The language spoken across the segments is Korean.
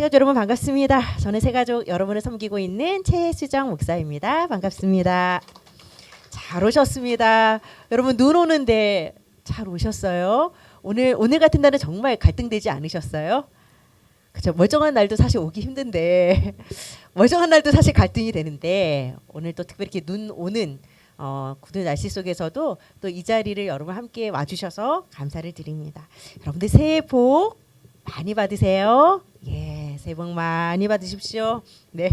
새가족 여러분 반갑습니다. 저는 새가족 여러분을 섬기고 있는 최수정 목사입니다. 반갑습니다. 잘 오셨습니다. 여러분 눈 오는데 잘 오셨어요? 오늘 같은 날은 정말 갈등되지 않으셨어요? 그죠? 멀쩡한 날도 사실 오기 힘든데 멀쩡한 날도 사실 갈등이 되는데 오늘 또 특별히 이렇게 눈 오는 굳은 날씨 속에서도 또 이 자리를 여러분 함께 와주셔서 감사를 드립니다. 여러분들 새해 복 많이 받으세요. 예, 새해 복 많이 받으십시오. 네.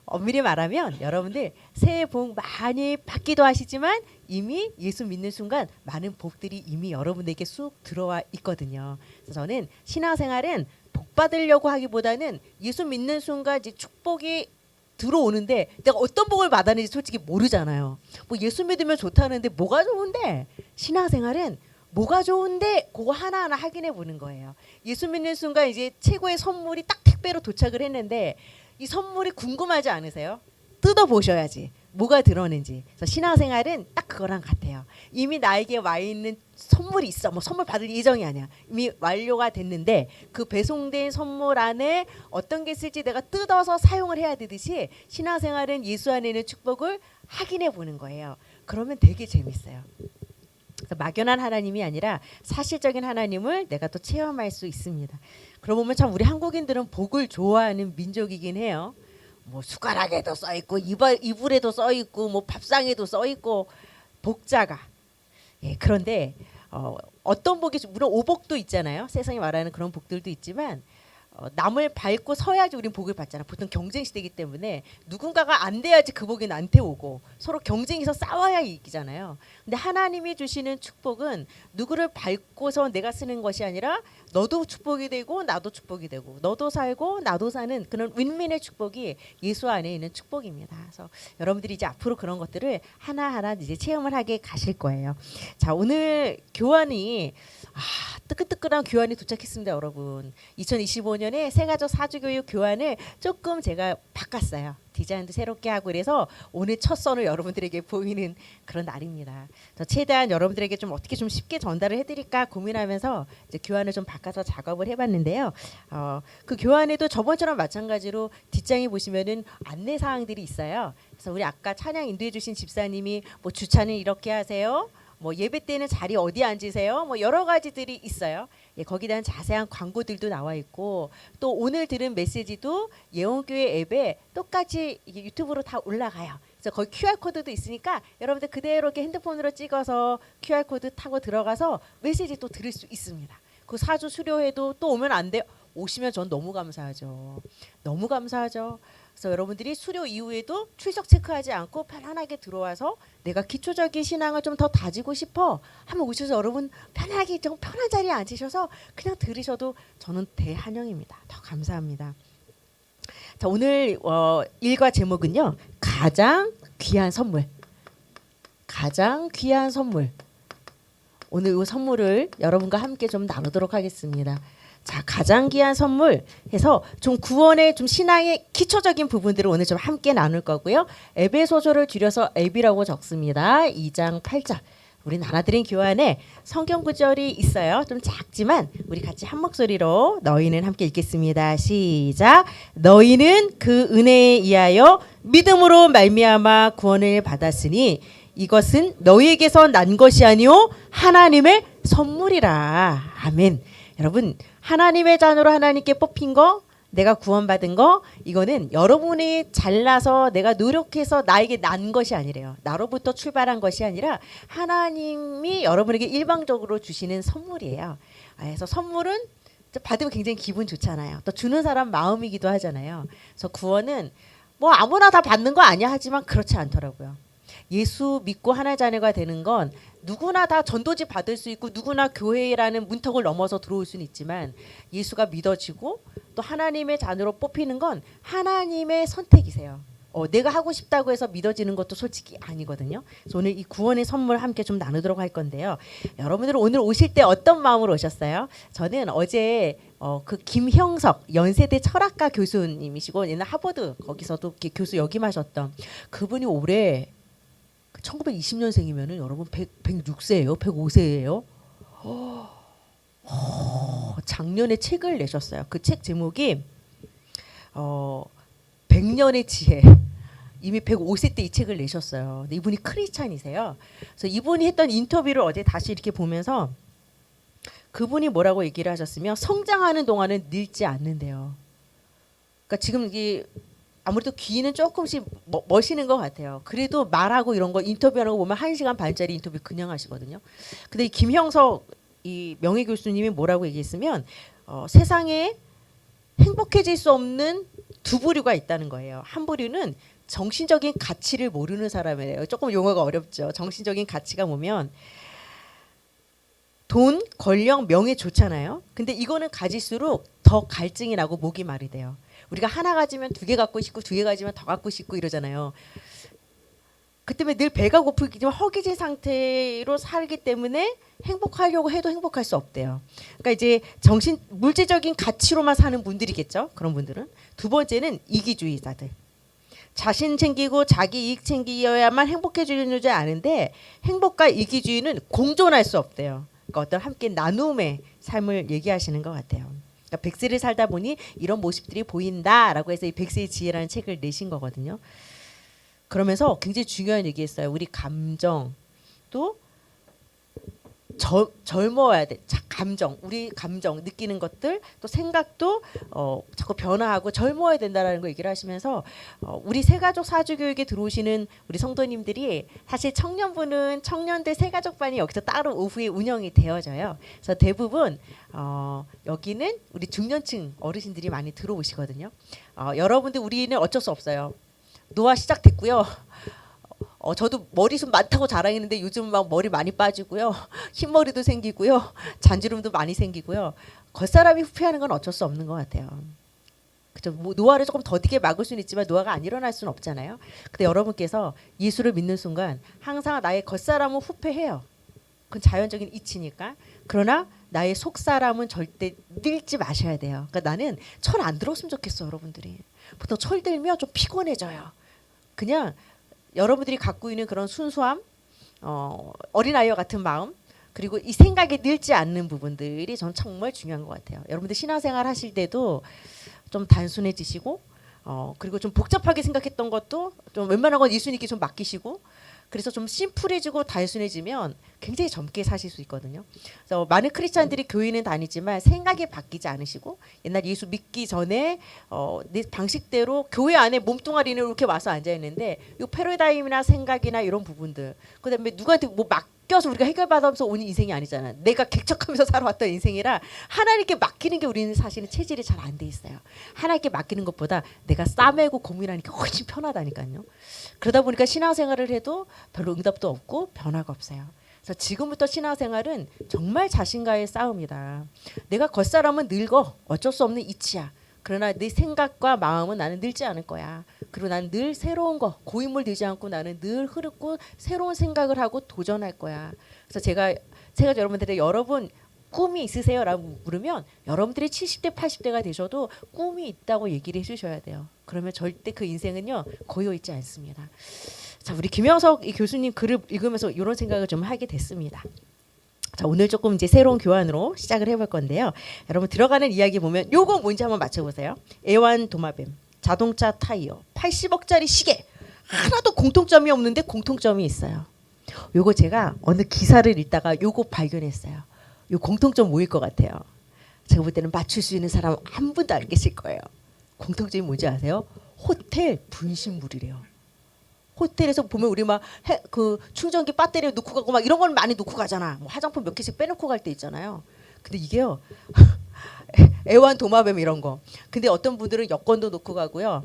엄밀히 말하면 여러분들 새해 복 많이 받기도 하시지만 이미 예수 믿는 순간 많은 복들이 이미 여러분에게 쑥 들어와 있거든요. 그래서 저는 신앙생활은 복 받으려고 하기보다는 예수 믿는 순간 이제 축복이 들어오는데 내가 어떤 복을 받았는지 솔직히 모르잖아요. 뭐 예수 믿으면 좋다는데 뭐가 좋은데 신앙생활은 뭐가 좋은데 그거 하나하나 확인해 보는 거예요. 예수 믿는 순간 이제 최고의 선물이 딱 택배로 도착을 했는데 이 선물이 궁금하지 않으세요? 뜯어 보셔야지 뭐가 들어오는지. 그래서 신앙생활은 딱 그거랑 같아요. 이미 나에게 와 있는 선물이 있어. 뭐 선물 받을 예정이 아니야. 이미 완료가 됐는데 그 배송된 선물 안에 어떤 게 있을지 내가 뜯어서 사용을 해야 되듯이 신앙생활은 예수 안에 있는 축복을 확인해 보는 거예요. 그러면 되게 재밌어요. 그래서 막연한 하나님이 아니라 사실적인 하나님을 내가 또 체험할 수 있습니다. 그러고 보면 참 우리 한국인들은 복을 좋아하는 민족이긴 해요. 뭐 숟가락에도 써 있고 이불에도 써 있고 뭐 밥상에도 써 있고 복자가. 예, 그런데 어떤 복이 물론 오복도 있잖아요. 세상이 말하는 그런 복들도 있지만 남을 밟고 서야지 우린 복을 받잖아. 보통 경쟁 시대이기 때문에 누군가가 안 돼야지 그 복이 나한테 오고 서로 경쟁해서 싸워야 이기잖아요. 근데 하나님이 주시는 축복은 누구를 밟고서 내가 쓰는 것이 아니라 너도 축복이 되고 나도 축복이 되고 너도 살고 나도 사는 그런 윈윈의 축복이 예수 안에 있는 축복입니다. 그래서 여러분들이 이제 앞으로 그런 것들을 하나하나 이제 체험을 하게 가실 거예요. 자, 오늘 교환이 뜨끈뜨끈한 교환이 도착했습니다, 여러분. 2025년에 새가족 사주교육 교환을 조금 제가 바꿨어요. 디자인도 새롭게 하고 그래서 오늘 첫 선을 여러분들에게 보이는 그런 날입니다. 최대한 여러분들에게 좀 어떻게 좀 쉽게 전달을 해드릴까 고민하면서 이제 교환을 좀 바꿔서 작업을 해봤는데요. 그 교환에도 저번처럼 마찬가지로 뒷장에 보시면은 안내 사항들이 있어요. 그래서 우리 아까 찬양 인도해주신 집사님이 뭐 주차는 이렇게 하세요. 뭐 예배 때는 자리 어디 앉으세요? 뭐 여러 가지들이 있어요. 예, 거기에 대한 자세한 광고들도 나와 있고 또 오늘 들은 메시지도 예원교회 앱에 똑같이 이게 유튜브로 다 올라가요. 그래서 거기 QR코드도 있으니까 여러분들 그대로 이렇게 핸드폰으로 찍어서 QR코드 타고 들어가서 메시지 또 들을 수 있습니다. 그 사주 수료회도 또 오면 안 돼요. 오시면 전 너무 감사하죠. 너무 감사하죠. 그래서 여러분들이 수료 이후에도 출석 체크하지 않고 편안하게 들어와서 내가 기초적인 신앙을 좀 더 다지고 싶어 하면 오셔서 여러분 편하게 좀 편한 자리에 앉으셔서 그냥 들으셔도 저는 대환영입니다. 더 감사합니다. 자, 오늘 일과 제목은요. 가장 귀한 선물. 가장 귀한 선물. 오늘 이 선물을 여러분과 함께 좀 나누도록 하겠습니다. 자, 가장 귀한 선물 해서 좀 구원의 좀 신앙의 기초적인 부분들을 오늘 좀 함께 나눌 거고요. 에베소서를 줄여서 앱이라고 적습니다. 2장 8절. 우리 나눠드린 교환에 성경 구절이 있어요. 좀 작지만 우리 같이 한 목소리로 너희는 함께 읽겠습니다. 시작. 너희는 그 은혜에 의하여 믿음으로 말미암아 구원을 받았으니 이것은 너희에게서 난 것이 아니요 하나님의 선물이라. 아멘. 여러분 하나님의 자녀로 하나님께 뽑힌 거 내가 구원받은 거 이거는 여러분이 잘나서 내가 노력해서 나에게 난 것이 아니래요. 나로부터 출발한 것이 아니라 하나님이 여러분에게 일방적으로 주시는 선물이에요. 그래서 선물은 받으면 굉장히 기분 좋잖아요. 또 주는 사람 마음이기도 하잖아요. 그래서 구원은 뭐 아무나 다 받는 거 아니야 하지만 그렇지 않더라고요. 예수 믿고 하나의 자녀가 되는 건 누구나 다 전도지 받을 수 있고 누구나 교회라는 문턱을 넘어서 들어올 수는 있지만 예수가 믿어지고 또 하나님의 자녀로 뽑히는 건 하나님의 선택이세요. 내가 하고 싶다고 해서 믿어지는 것도 솔직히 아니거든요. 그래서 오늘 이 구원의 선물 함께 좀 나누도록 할 건데요. 여러분들은 오늘 오실 때 어떤 마음으로 오셨어요? 저는 어제 그 김형석 연세대 철학과 교수님이시고 옛날 하버드 거기서도 교수 역임하셨던 그분이 올해 1920년생이면은 여러분 106세예요? 105세예요? 작년에 책을 내셨어요. 그 책 제목이 100년의 지혜. 이미 105세 때 이 책을 내셨어요. 근데 이분이 크리스찬이세요. 그래서 이분이 했던 인터뷰를 어제 다시 이렇게 보면서 그분이 뭐라고 얘기를 하셨으면 성장하는 동안은 늙지 않는데요. 그러니까 지금 이 아무래도 귀는 조금씩 멋있는 것 같아요. 그래도 말하고 이런 거 인터뷰하는 거 보면 1시간 반짜리 인터뷰 그냥 하시거든요. 근데 이 김형석 이 명예 교수님이 뭐라고 얘기했으면 세상에 행복해질 수 없는 두 부류가 있다는 거예요. 한 부류는 정신적인 가치를 모르는 사람이에요. 조금 용어가 어렵죠. 정신적인 가치가 뭐면 돈, 권력, 명예 좋잖아요. 근데 이거는 가질수록 더 갈증이 나고 목이 말이 돼요. 우리가 하나 가지면 2개 갖고 싶고 2개 가지면 더 갖고 싶고 이러잖아요. 그 때문에 늘 배가 고프기 때문에 허기진 상태로 살기 때문에 행복하려고 해도 행복할 수 없대요. 그러니까 이제 물질적인 가치로만 사는 분들이겠죠. 그런 분들은. 두 번째는 이기주의자들. 자신 챙기고 자기 이익 챙기어야만 행복해지는 줄 아는데 행복과 이기주의는 공존할 수 없대요. 그러니까 어떤 함께 나눔의 삶을 얘기하시는 것 같아요. 그러니까 100세를 살다 보니 이런 모습들이 보인다라고 해서 이 100세의 지혜라는 책을 내신 거거든요. 그러면서 굉장히 중요한 얘기했어요. 우리 감정 또 젊어야 돼. 우리 감정 느끼는 것들 또 생각도 자꾸 변화하고 젊어야 된다라는 거 얘기를 하시면서 우리 새가족 사주교육에 들어오시는 우리 성도님들이 사실 청년부는 청년들 새가족반이 여기서 따로 오후에 운영이 되어져요. 그래서 대부분 여기는 우리 중년층 어르신들이 많이 들어오시거든요. 여러분들 우리는 어쩔 수 없어요. 노화 시작됐고요. 저도 머리숱 많다고 자랑했는데 요즘 막 머리 많이 빠지고요. 흰머리도 생기고요. 잔주름도 많이 생기고요. 겉사람이 후퇴하는 건 어쩔 수 없는 것 같아요. 그죠? 뭐 노화를 조금 더디게 막을 수는 있지만 노화가 안 일어날 수는 없잖아요. 근데 여러분께서 예수를 믿는 순간 항상 나의 겉사람은 후퇴해요. 그건 자연적인 이치니까. 그러나 나의 속사람은 절대 늙지 마셔야 돼요. 그러니까 나는 철 안 들었으면 좋겠어, 여러분들이. 보통 철 들면 좀 피곤해져요. 그냥 여러분들이 갖고 있는 그런 순수함, 어린아이와 같은 마음, 그리고 이 생각이 늙지 않는 부분들이 전 정말 중요한 것 같아요. 여러분들 신앙생활 하실 때도 좀 단순해지시고, 그리고 좀 복잡하게 생각했던 것도 좀 웬만한 건 예수님께 좀 맡기시고, 그래서 좀 심플해지고 단순해지면 굉장히 젊게 사실 수 있거든요. 그래서 많은 크리스찬들이 교회는 다니지만 생각이 바뀌지 않으시고 옛날 예수 믿기 전에 내 방식대로 교회 안에 몸뚱아리는 이렇게 와서 앉아 있는데 이 패러다임이나 생각이나 이런 부분들 그다음에 누구한테 뭐 맡겨서 우리가 해결받아서 온 인생이 아니잖아요. 내가 객척하면서 살아왔던 인생이라 하나님께 맡기는 게 우리는 사실은 체질이 잘 안 돼 있어요. 하나님께 맡기는 것보다 내가 싸매고 고민하는 게 훨씬 편하다니까요. 그러다 보니까 신앙생활을 해도 별로 응답도 없고 변화가 없어요. 그래서 지금부터 신앙생활은 정말 자신과의 싸움이다. 내가 겉사람은 늙어. 어쩔 수 없는 이치야. 그러나 내 생각과 마음은 나는 늙지 않을 거야. 그리고 나는 늘 새로운 거, 고인물 되지 않고 나는 늘 흐르고 새로운 생각을 하고 도전할 거야. 그래서 제가 여러분들에게 여러분 꿈이 있으세요? 라고 물으면 여러분들이 70대 80대가 되셔도 꿈이 있다고 얘기를 해주셔야 돼요. 그러면 절대 그 인생은요 고여 있지 않습니다. 자, 우리 김영석 이 교수님 글을 읽으면서 이런 생각을 좀 하게 됐습니다. 자, 오늘 조금 이제 새로운 교환으로 시작을 해볼 건데요. 여러분 들어가는 이야기 보면 요거 뭔지 한번 맞춰보세요. 애완 도마뱀, 자동차 타이어, 80억짜리 시계 하나도 공통점이 없는데 공통점이 있어요. 요거 제가 어느 기사를 읽다가 요거 발견했어요. 요 공통점 뭐일 것 같아요? 제가 볼 때는 맞출 수 있는 사람 한 분도 안 계실 거예요. 공통점이 뭔지 아세요? 호텔 분실물이래요. 호텔에서 보면 우리 막 그 충전기 배터리 놓고 가고 막 이런 걸 많이 놓고 가잖아. 뭐 화장품 몇 개씩 빼놓고 갈 때 있잖아요. 근데 이게요. 애완 도마뱀 이런 거. 근데 어떤 분들은 여권도 놓고 가고요.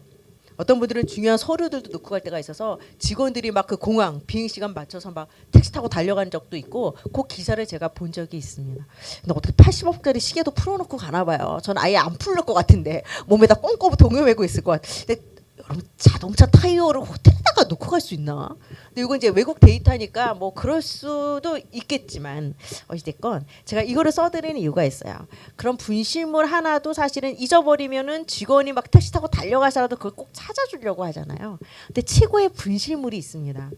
어떤 분들은 중요한 서류들도 놓고 갈 때가 있어서 직원들이 막 그 공항 비행 시간 맞춰서 막 택시 타고 달려간 적도 있고 그 기사를 제가 본 적이 있습니다. 근데 어떻게 80억짜리 시계도 풀어놓고 가나 봐요. 전 아예 안 풀릴 것 같은데 몸에다 꽁꽁 동여매고 있을 것 같아. 근데 여러분 자동차 타이어를 호텔에다가 놓고 갈 수 있나? 근데 이건 이제 외국 데이터니까 뭐 그럴 수도 있겠지만 어찌됐건 제가 이거를 써드리는 이유가 있어요. 그런 분실물 하나도 사실은 잊어버리면은 직원이 막 택시 타고 달려가서라도 그걸 꼭 찾아주려고 하잖아요. 근데 최고의 분실물이 있습니다.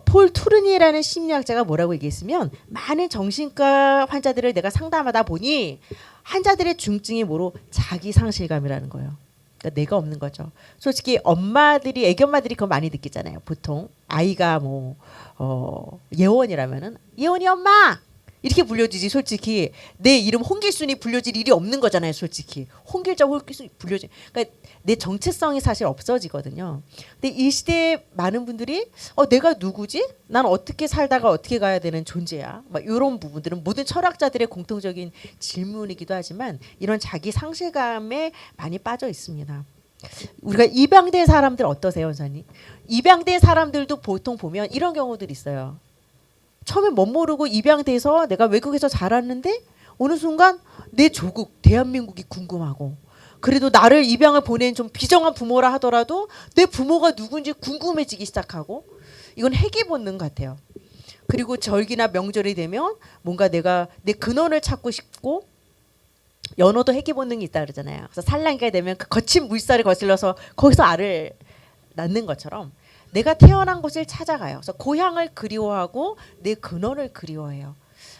폴 투르니에라는 심리학자가 뭐라고 얘기했으면 많은 정신과 환자들을 내가 상담하다 보니 환자들의 중증이 뭐로 자기 상실감이라는 거예요. 그러니까 내가 없는 거죠. 솔직히 엄마들이 애기 엄마들이 그거 많이 느끼잖아요. 보통 아이가 뭐 예원이라면은 예원이 엄마 이렇게 불려주지. 솔직히 내 이름 홍길순이 불려질 일이 없는 거잖아요. 솔직히 홍길자 홍길순 불려지. 그러니까 내 정체성이 사실 없어지거든요. 근데 이 시대에 많은 분들이 내가 누구지? 난 어떻게 살다가 어떻게 가야 되는 존재야? 막 이런 부분들은 모든 철학자들의 공통적인 질문이기도 하지만 이런 자기 상실감에 많이 빠져 있습니다. 우리가 입양된 사람들 어떠세요, 원사님? 입양된 사람들도 보통 보면 이런 경우들이 있어요. 처음에 못 모르고 입양돼서 내가 외국에서 자랐는데 어느 순간 내 조국 대한민국이 궁금하고 그래도 나를 입양을 보낸 좀 비정한 부모라 하더라도 내 부모가 누군지 궁금해지기 시작하고 이건 회귀 본능 같아요. 그리고 절기나 명절이 되면 뭔가 내가 내 근원을 찾고 싶고 연어도 회귀 본능이 있다 그러잖아요. 그래서 산란기가 되면 그 거친 물살을 거슬러서 거기서 알을 낳는 것처럼 내가 태어난 곳을 찾아가요. 그래서 고향을 그리워하고 내 근원을 그리워해요.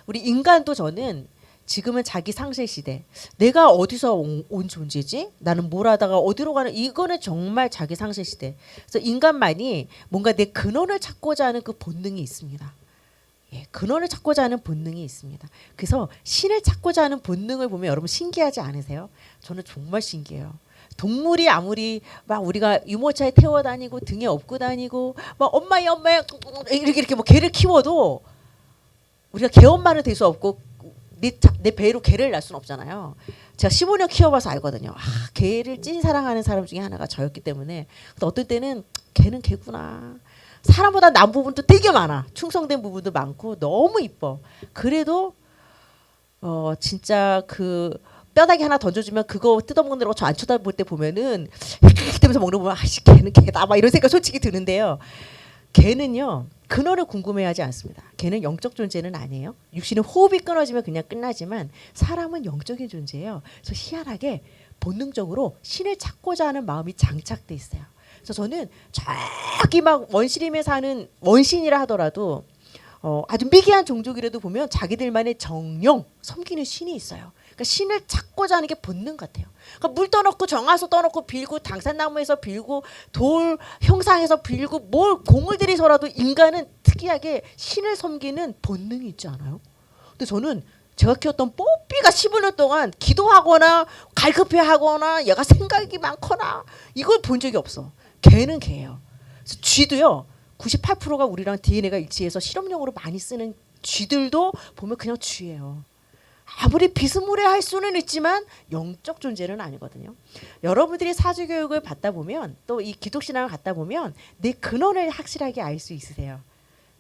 우리 인간도 저는 지금은 자기 상실 시대. 내가 어디서 온 존재지? 나는 뭘 하다가 어디로 가는? 이거는 정말 자기 상실 시대. 그래서 인간만이 뭔가 내 근원을 찾고자 하는 그 본능이 있습니다. 예, 근원을 찾고자 하는 본능이 있습니다. 그래서 신을 찾고자 하는 본능을 보면 여러분 신기하지 않으세요? 저는 정말 신기해요. 동물이 아무리 막 우리가 유모차에 태워 다니고 등에 업고 다니고 막 엄마야 이렇게 뭐 개를 키워도 우리가 개 엄마는 될 수 없고 내 배로 개를 낳을 수는 없잖아요. 제가 15년 키워봐서 알거든요. 개를 찐 사랑하는 사람 중에 하나가 저였기 때문에 어떤 때는 개는 개구나. 사람보다 난 부분도 되게 많아. 충성된 부분도 많고 너무 이뻐. 그래도 진짜 그 뼈다귀 하나 던져주면 그거 뜯어먹느라고 저 안 쳐다볼 때 보면은 이러면서 먹는 거 보면 아씨 걔는 개다 막 이런 생각 솔직히 드는데요. 개는요 근원을 궁금해하지 않습니다. 개는 영적 존재는 아니에요. 육신은 호흡이 끊어지면 그냥 끝나지만 사람은 영적인 존재예요. 그래서 희한하게 본능적으로 신을 찾고자 하는 마음이 장착돼 있어요. 그래서 저는 저기 막 원시림에 사는 원신이라 하더라도 아주 미개한 종족이라도 보면 자기들만의 정령 섬기는 신이 있어요. 그러니까 신을 찾고자 하는 게 본능 같아요. 그러니까 물 떠놓고 정화수 떠놓고 빌고 당산나무에서 빌고 돌 형상에서 빌고 뭘 공을 들이서라도 인간은 특이하게 신을 섬기는 본능이 있지 않아요? 근데 저는 제가 키웠던 뽀삐가 15년 동안 기도하거나 갈급해하거나 얘가 생각이 많거나 이걸 본 적이 없어. 개는 개예요. 그래서 쥐도요. 98%가 우리랑 DNA가 일치해서 실험용으로 많이 쓰는 쥐들도 보면 그냥 쥐예요. 아무리 비스무리할 수는 있지만 영적 존재는 아니거든요. 여러분들이 사주교육을 받다 보면 또 이 기독신앙을 갖다 보면 내 근원을 확실하게 알 수 있으세요.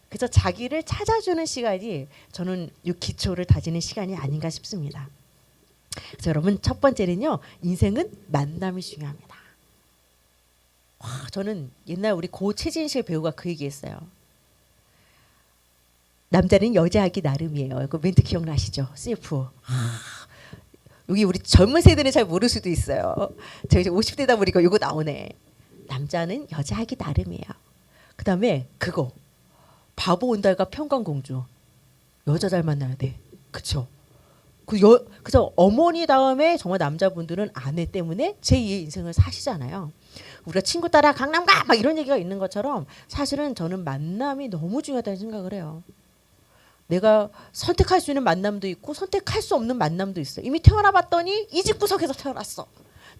그래서 자기를 찾아주는 시간이 저는 이 기초를 다지는 시간이 아닌가 싶습니다. 그래서 여러분 첫 번째는요. 인생은 만남이 중요합니다. 저는 옛날 우리 고 최진실 배우가 그 얘기했어요. 남자는 여자하기 나름이에요. 그 멘트 기억나시죠? CF. 여기 우리 젊은 세대는 잘 모를 수도 있어요. 제가 이제 50대다 보니까 이거 나오네. 남자는 여자하기 나름이에요. 그 다음에 그거 바보 온달과 평강공주. 여자 잘 만나야 돼. 그쵸? 그래서 어머니 다음에 정말 남자분들은 아내 때문에 제2의 인생을 사시잖아요. 우리가 친구 따라 강남 가! 막 이런 얘기가 있는 것처럼 사실은 저는 만남이 너무 중요하다는 생각을 해요. 내가 선택할 수 있는 만남도 있고 선택할 수 없는 만남도 있어. 이미 태어나 봤더니 이 집 구석에서 태어났어.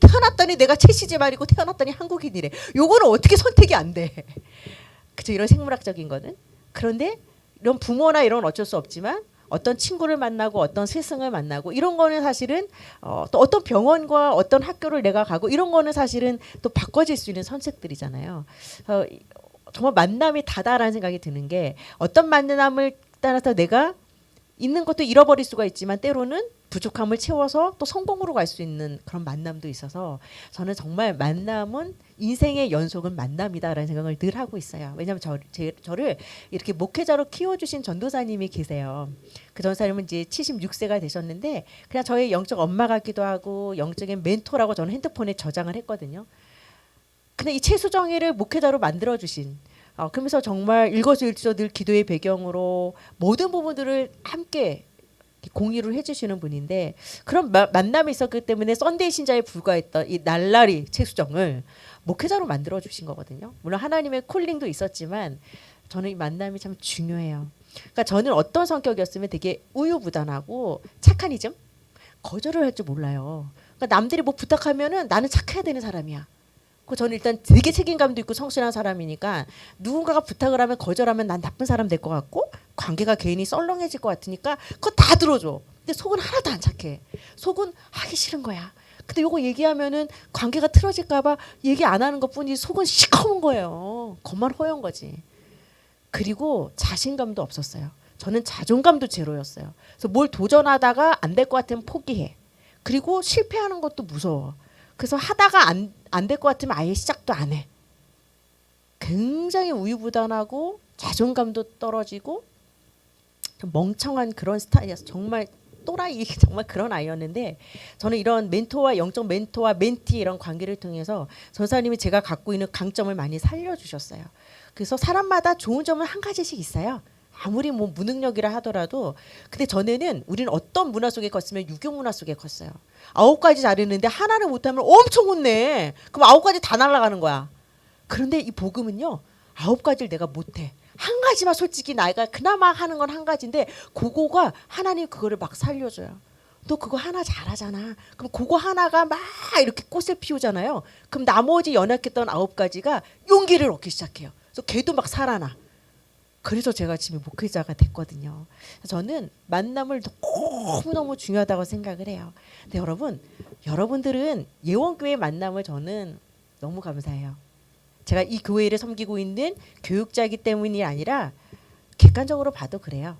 태어났더니 내가 최씨 집안이고 태어났더니 한국인이래. 요거는 어떻게 선택이 안 돼. 그쵸? 이런 생물학적인 거는. 그런데 이런 부모나 이런 어쩔 수 없지만 어떤 친구를 만나고 어떤 스승을 만나고 이런 거는 사실은 또 어떤 병원과 어떤 학교를 내가 가고 이런 거는 사실은 또 바꿔질 수 있는 선택들이잖아요. 정말 만남이 다다라는 생각이 드는 게 어떤 만남을 따라서 내가 있는 것도 잃어버릴 수가 있지만 때로는 부족함을 채워서 또 성공으로 갈 수 있는 그런 만남도 있어서 저는 정말 만남은 인생의 연속은 만남이다라는 생각을 늘 하고 있어요. 왜냐하면 저를 이렇게 목회자로 키워주신 전도사님이 계세요. 그 전도사님은 이제 76세가 되셨는데 그냥 저의 영적 엄마 같기도 하고 영적인 멘토라고 저는 핸드폰에 저장을 했거든요. 근데 이 최수정이를 목회자로 만들어주신 그러면서 정말 일거수일투족 늘 기도의 배경으로 모든 부분들을 함께 공유를 해주시는 분인데 그런 만남이 있었기 때문에 썬데이 신자에 불과했던 이 날라리 최수정을 목회자로 만들어 주신 거거든요. 물론 하나님의 콜링도 있었지만 저는 이 만남이 참 중요해요. 그러니까 저는 어떤 성격이었으면 되게 우유부단하고 착한 이즘 거절을 할 줄 몰라요. 그러니까 남들이 뭐 부탁하면은 나는 착해야 되는 사람이야. 그 저는 일단 되게 책임감도 있고 성실한 사람이니까 누군가가 부탁을 하면 거절하면 난 나쁜 사람 될 것 같고 관계가 괜히 썰렁해질 것 같으니까 그거 다 들어줘. 근데 속은 하나도 안 착해. 속은 하기 싫은 거야. 근데 요거 얘기하면은 관계가 틀어질까봐 얘기 안 하는 것뿐이지 속은 시커먼 거예요. 겉만 허연 거지. 그리고 자신감도 없었어요. 저는 자존감도 제로였어요. 그래서 뭘 도전하다가 안 될 것 같으면 포기해. 그리고 실패하는 것도 무서워. 그래서 하다가 안 될 것 같으면 아예 시작도 안 해. 굉장히 우유부단하고 자존감도 떨어지고 좀 멍청한 그런 스타일이어서 정말 또라이 정말 그런 아이였는데 저는 이런 멘토와 영적 멘토와 멘티 이런 관계를 통해서 전사님이 제가 갖고 있는 강점을 많이 살려주셨어요. 그래서 사람마다 좋은 점은 한 가지씩 있어요. 아무리 뭐 무능력이라 하더라도 근데 전에는 우리는 어떤 문화 속에 컸으면 유교 문화 속에 컸어요. 9가지 잘했는데 하나를 못하면 엄청 혼내. 그럼 9가지 다 날아가는 거야. 그런데 이 복음은요 9가지를 내가 못해. 한 가지만 솔직히 나이가 그나마 하는 건 한 가지인데 그거가 하나님 그거를 막 살려줘요. 너 그거 하나 잘하잖아. 그럼 그거 하나가 막 이렇게 꽃을 피우잖아요. 그럼 나머지 연약했던 9가지가 용기를 얻기 시작해요. 그래서 걔도 막 살아나. 그래서 제가 지금 목회자가 됐거든요. 저는 만남을 너무너무 중요하다고 생각을 해요. 근데 여러분들은 예원교회 만남을 저는 너무 감사해요. 제가 이 교회를 섬기고 있는 교육자이기 때문이 아니라 객관적으로 봐도 그래요.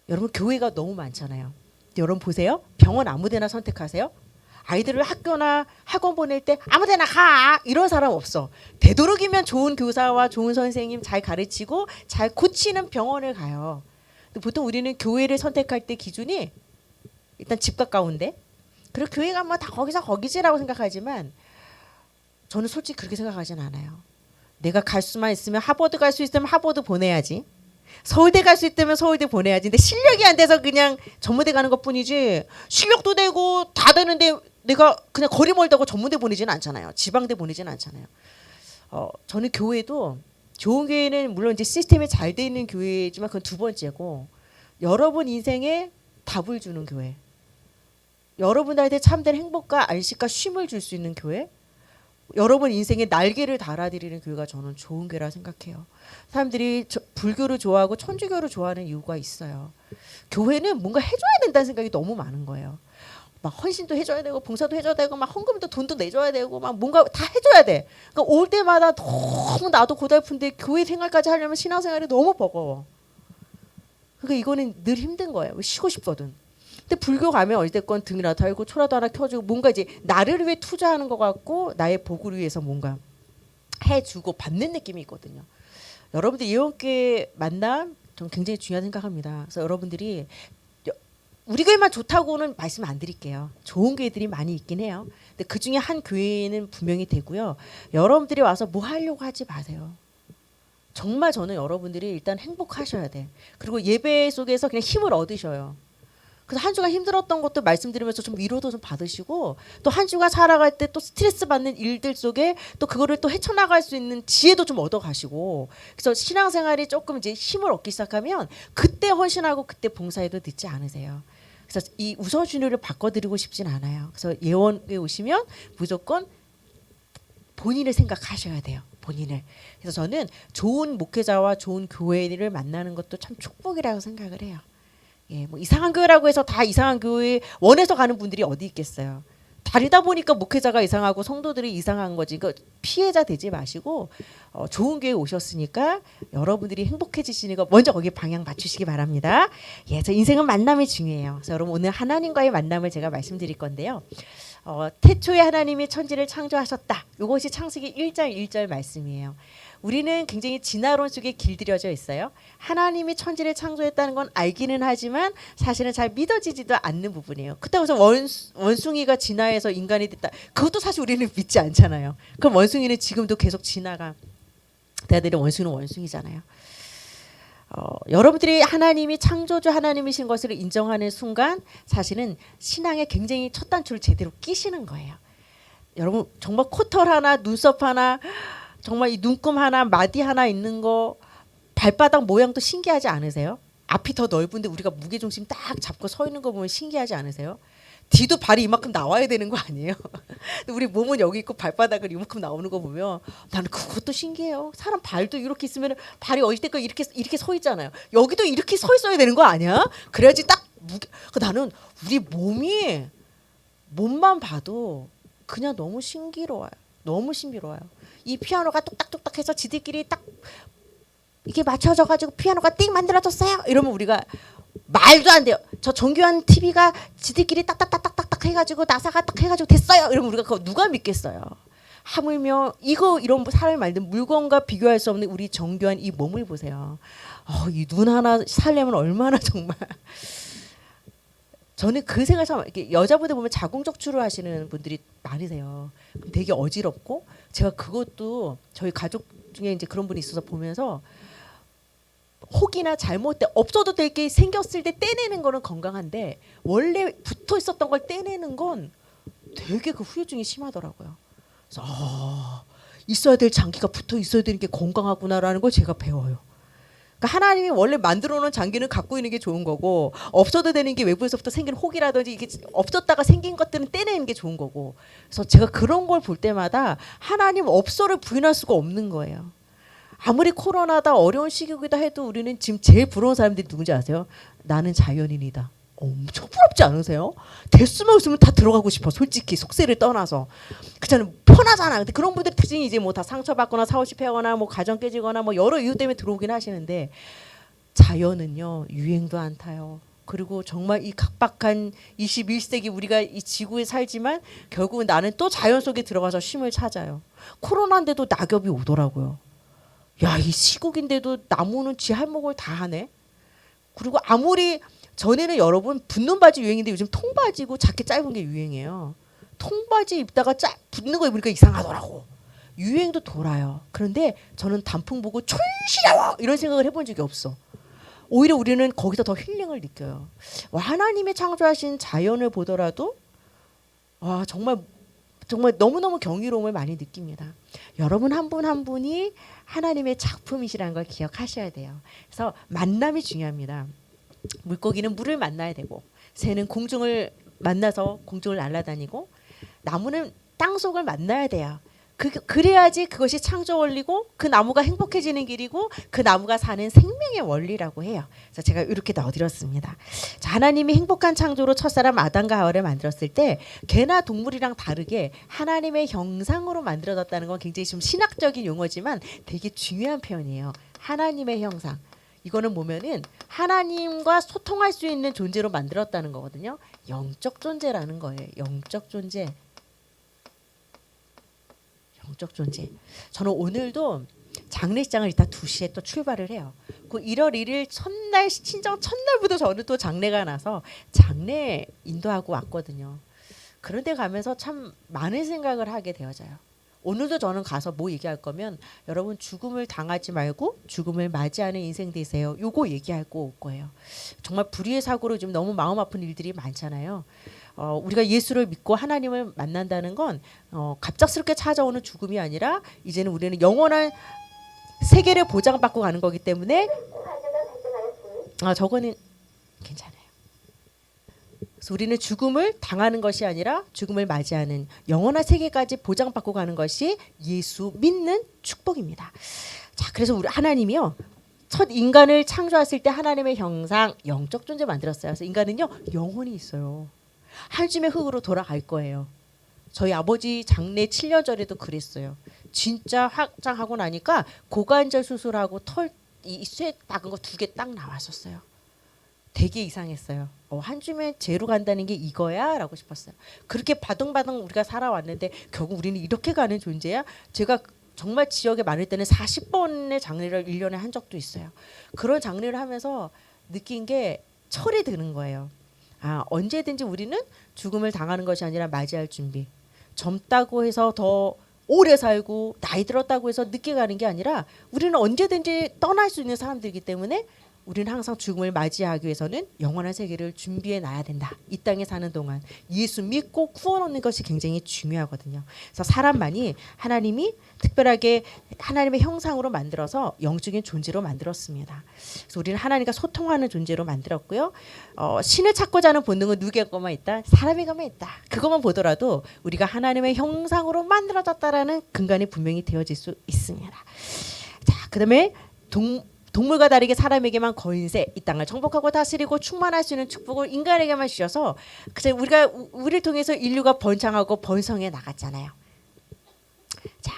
여러분 교회가 너무 많잖아요. 여러분 보세요. 병원 아무데나 선택하세요? 아이들을 학교나 학원 보낼 때 아무데나 가 이런 사람 없어. 되도록이면 좋은 교사와 좋은 선생님 잘 가르치고 잘 고치는 병원을 가요. 근데 보통 우리는 교회를 선택할 때 기준이 일단 집 가까운데 그리고 교회가 뭐 다 거기지라고 생각하지만 저는 솔직히 그렇게 생각하진 않아요. 내가 갈 수만 있으면 하버드 갈 수 있으면 하버드 보내야지. 서울대 갈 수 있다면 서울대 보내야지. 근데 실력이 안 돼서 그냥 전문대 가는 것뿐이지 실력도 되고 다 되는데 내가 그냥 거리 멀다고 전문대 보내지는 않잖아요. 지방대 보내지는 않잖아요. 저는 교회도 좋은 교회는 물론 이제 시스템이 잘 돼 있는 교회지만 그건 두 번째고 여러분 인생에 답을 주는 교회. 여러분들한테 참된 행복과 안식과 쉼을 줄 수 있는 교회. 여러분 인생에 날개를 달아드리는 교회가 저는 좋은 교회라 생각해요. 사람들이 불교를 좋아하고 천주교를 좋아하는 이유가 있어요. 교회는 뭔가 해줘야 된다는 생각이 너무 많은 거예요. 막 헌신도 해줘야 되고 봉사도 해줘야 되고 막 헌금도 돈도 내줘야 되고 막 뭔가 다 해줘야 돼. 그러니까 올 때마다 너무 나도 고달픈데 교회 생활까지 하려면 신앙생활이 너무 버거워. 그러니까 이거는 늘 힘든 거예요. 쉬고 싶거든. 근데 불교 가면 어쨌건 등이라도 달고 초라도 하나 켜주고 뭔가 이제 나를 위해 투자하는 것 같고 나의 복을 위해서 뭔가 해주고 받는 느낌이 있거든요. 여러분들 예원교회 만남 전 굉장히 중요하다고 생각합니다. 그래서 여러분들이 우리 교회만 좋다고는 말씀 안 드릴게요. 좋은 교회들이 많이 있긴 해요. 근데 그중에 한 교회는 분명히 되고요. 여러분들이 와서 뭐 하려고 하지 마세요. 정말 저는 여러분들이 일단 행복하셔야 돼. 그리고 예배 속에서 그냥 힘을 얻으셔요. 그래서 한 주간 힘들었던 것도 말씀드리면서 좀 위로도 좀 받으시고 또 한 주간 살아갈 때 또 스트레스 받는 일들 속에 또 그거를 또 헤쳐나갈 수 있는 지혜도 좀 얻어가시고 그래서 신앙생활이 조금 이제 힘을 얻기 시작하면 그때 헌신하고 그때 봉사해도 늦지 않으세요. 그래서 이 우선순위를 바꿔드리고 싶진 않아요. 그래서 예원에 오시면 무조건 본인을 생각하셔야 돼요. 본인을. 그래서 저는 좋은 목회자와 좋은 교회를 만나는 것도 참 축복이라고 생각을 해요. 예, 뭐 이상한 교회라고 해서 다 이상한 교회 원해서 가는 분들이 어디 있겠어요. 다니다 보니까 목회자가 이상하고 성도들이 이상한 거지. 그러니까 피해자 되지 마시고 좋은 교회 오셨으니까 여러분들이 행복해지시는 거 먼저 거기에 방향 맞추시기 바랍니다. 예, 저 인생은 만남이 중요해요. 그래서 여러분 오늘 하나님과의 만남을 제가 말씀드릴 건데요. 태초에 하나님이 천지를 창조하셨다. 이것이 창세기 1장 1절 말씀이에요. 우리는 굉장히 진화론 속에 길들여져 있어요. 하나님이 천지를 창조했다는 건 알기는 하지만 사실은 잘 믿어지지도 않는 부분이에요. 그렇다고 해서 원숭이가 진화해서 인간이 됐다. 그것도 사실 우리는 믿지 않잖아요. 그럼 원숭이는 지금도 계속 진화가 대아들의 원숭이는 원숭이잖아요. 여러분들이 하나님이 창조주 하나님이신 것을 인정하는 순간 사실은 신앙에 굉장히 첫 단추를 제대로 끼시는 거예요. 여러분 정말 코털 하나 눈썹 하나 정말 이 눈금 하나 마디 하나 있는 거 발바닥 모양도 신기하지 않으세요? 앞이 더 넓은데 우리가 무게중심 딱 잡고 서 있는 거 보면 신기하지 않으세요? 뒤도 발이 이만큼 나와야 되는 거 아니에요? 근데 우리 몸은 여기 있고 발바닥을 이만큼 나오는 거 보면 나는 그것도 신기해요. 사람 발도 이렇게 있으면 발이 어릴 때까지 이렇게 서 있잖아요. 여기도 이렇게 서 있어야 되는 거 아니야? 그래야지 딱 나는 우리 몸만 봐도 그냥 너무 신기로워요. 너무 신비로워요. 이 피아노가 똑딱똑딱해서 지들끼리 딱 이게 맞춰져가지고 피아노가 띵 만들어졌어요. 이러면 우리가 말도 안 돼요. 저 정교한 TV가 지들끼리 딱딱딱딱딱 해가지고 나사가 딱 해가지고 됐어요. 이러면 우리가 그거 누가 믿겠어요. 하물며 이런 사람이 만든 물건과 비교할 수 없는 우리 정교한 이 몸을 보세요. 이 눈 하나 살려면 얼마나 정말. 저는 그 생각 참 이렇게 여자분들 보면 자궁적출을 하시는 분들이 많으세요. 되게 어지럽고 제가 그것도 저희 가족 중에 이제 그런 분이 있어서 보면서 혹이나 잘못돼 없어도 될 게 생겼을 때 떼내는 거는 건강한데 원래 붙어 있었던 걸 떼내는 건 되게 그 후유증이 심하더라고요. 그래서 있어야 될 장기가 붙어 있어야 되는 게 건강하구나라는 걸 제가 배워요. 그러니까 하나님이 원래 만들어 놓은 장기는 갖고 있는 게 좋은 거고 없어도 되는 게 외부에서부터 생긴 혹이라든지 이게 없었다가 생긴 것들은 떼내는 게 좋은 거고. 그래서 제가 그런 걸 볼 때마다 하나님 없어를 부인할 수가 없는 거예요. 아무리 코로나다 어려운 시기이기도 해도 우리는 지금 제일 부러운 사람들이 누군지 아세요? 나는 자연인이다. 엄청 부럽지 않으세요? 됐으면 없으면 다 들어가고 싶어. 솔직히 속세를 떠나서. 그잖아요. 편하잖아. 근데 그런 분들 특징이 이제 뭐 다 상처받거나 사고시 패거나 뭐 가정 깨지거나 뭐 여러 이유 때문에 들어오긴 하시는데 자연은요 유행도 안 타요. 그리고 정말 이 각박한 21세기 우리가 이 지구에 살지만 결국은 나는 또 자연 속에 들어가서 쉼을 찾아요. 코로나인데도 낙엽이 오더라고요. 야, 이 시국인데도 나무는 지 할목을 다 하네. 그리고 아무리 전에는 여러분 붙는 바지 유행인데 요즘 통바지고 자켓 짧은 게 유행이에요. 통바지 입다가 붙는 거 입으니까 이상하더라고. 유행도 돌아요. 그런데 저는 단풍 보고 촌시려워 이런 생각을 해본 적이 없어. 오히려 우리는 거기서 더 힐링을 느껴요. 하나님의 창조하신 자연을 보더라도 정말 너무너무 경이로움을 많이 느낍니다. 여러분 한 분 한 분이 하나님의 작품이시라는 걸 기억하셔야 돼요. 그래서 만남이 중요합니다. 물고기는 물을 만나야 되고 새는 공중을 만나서 공중을 날아다니고 나무는 땅속을 만나야 돼요. 그래야지 그것이 창조 원리고 그 나무가 행복해지는 길이고 그 나무가 사는 생명의 원리라고 해요. 그래서 제가 이렇게 넣어드렸습니다. 자, 하나님이 행복한 창조로 첫사람 아담과 하와를 만들었을 때 개나 동물이랑 다르게 하나님의 형상으로 만들어졌다는 건 굉장히 좀 신학적인 용어지만 되게 중요한 표현이에요. 하나님의 형상. 이거는 보면은 하나님과 소통할 수 있는 존재로 만들었다는 거거든요. 영적 존재라는 거예요. 영적 존재. 영적 존재. 저는 오늘도 장례식장을 이따 2시에 또 출발을 해요. 그 1월 1일 첫날 친정 첫날부터 저는 또 장례가 나서 장례 인도하고 왔거든요. 그런데 가면서 참 많은 생각을 하게 되어져요. 오늘도 저는 가서 뭐 얘기할 거면 여러분 죽음을 당하지 말고 죽음을 맞이하는 인생 되세요. 요거 얘기하고 올 거예요. 정말 불의의 사고로 지금 너무 마음 아픈 일들이 많잖아요. 우리가 예수를 믿고 하나님을 만난다는 건 갑작스럽게 찾아오는 죽음이 아니라 이제는 우리는 영원한 세계를 보장받고 가는 거기 때문에 저거는 괜찮아요. 그래서 우리는 죽음을 당하는 것이 아니라 죽음을 맞이하는 영원한 세계까지 보장받고 가는 것이 예수 믿는 축복입니다. 자, 그래서 우리 하나님이요. 첫 인간을 창조했을 때 하나님의 형상 영적 존재 만들었어요. 그래서 인간은요 영혼이 있어요. 한 줌의 흙으로 돌아갈 거예요. 저희 아버지 장례 7년 전에도 그랬어요. 진짜 확장하고 나니까 고관절 수술하고 쇠 박은 거 2개 딱 나왔었어요. 되게 이상했어요. 한 줌에 죄로 간다는 게 이거야? 라고 싶었어요. 그렇게 바둥바둥 우리가 살아왔는데 결국 우리는 이렇게 가는 존재야? 제가 정말 지역에 많을 때는 40번의 장례를 1년에 한 적도 있어요. 그런 장례를 하면서 느낀 게 철이 드는 거예요. 언제든지 우리는 죽음을 당하는 것이 아니라 맞이할 준비. 젊다고 해서 더 오래 살고 나이 들었다고 해서 늦게 가는 게 아니라 우리는 언제든지 떠날 수 있는 사람들이기 때문에 우리는 항상 죽음을 맞이하기 위해서는 영원한 세계를 준비해 놔야 된다. 이 땅에 사는 동안 예수 믿고 구원 얻는 것이 굉장히 중요하거든요. 그래서 사람만이 하나님이 특별하게 하나님의 형상으로 만들어서 영적인 존재로 만들었습니다. 그래서 우리는 하나님과 소통하는 존재로 만들었고요. 신을 찾고자 하는 본능은 누구의 것만 있다? 사람의 것만 있다. 그것만 보더라도 우리가 하나님의 형상으로 만들어졌다라는 근간이 분명히 되어질 수 있습니다. 자, 그다음에 동물과 다르게 사람에게만 거인세 이 땅을 정복하고 다스리고 충만할 수 있는 축복을 인간에게만 주셔서 그래서 우리를 통해서 인류가 번창하고 번성해 나갔잖아요. 자,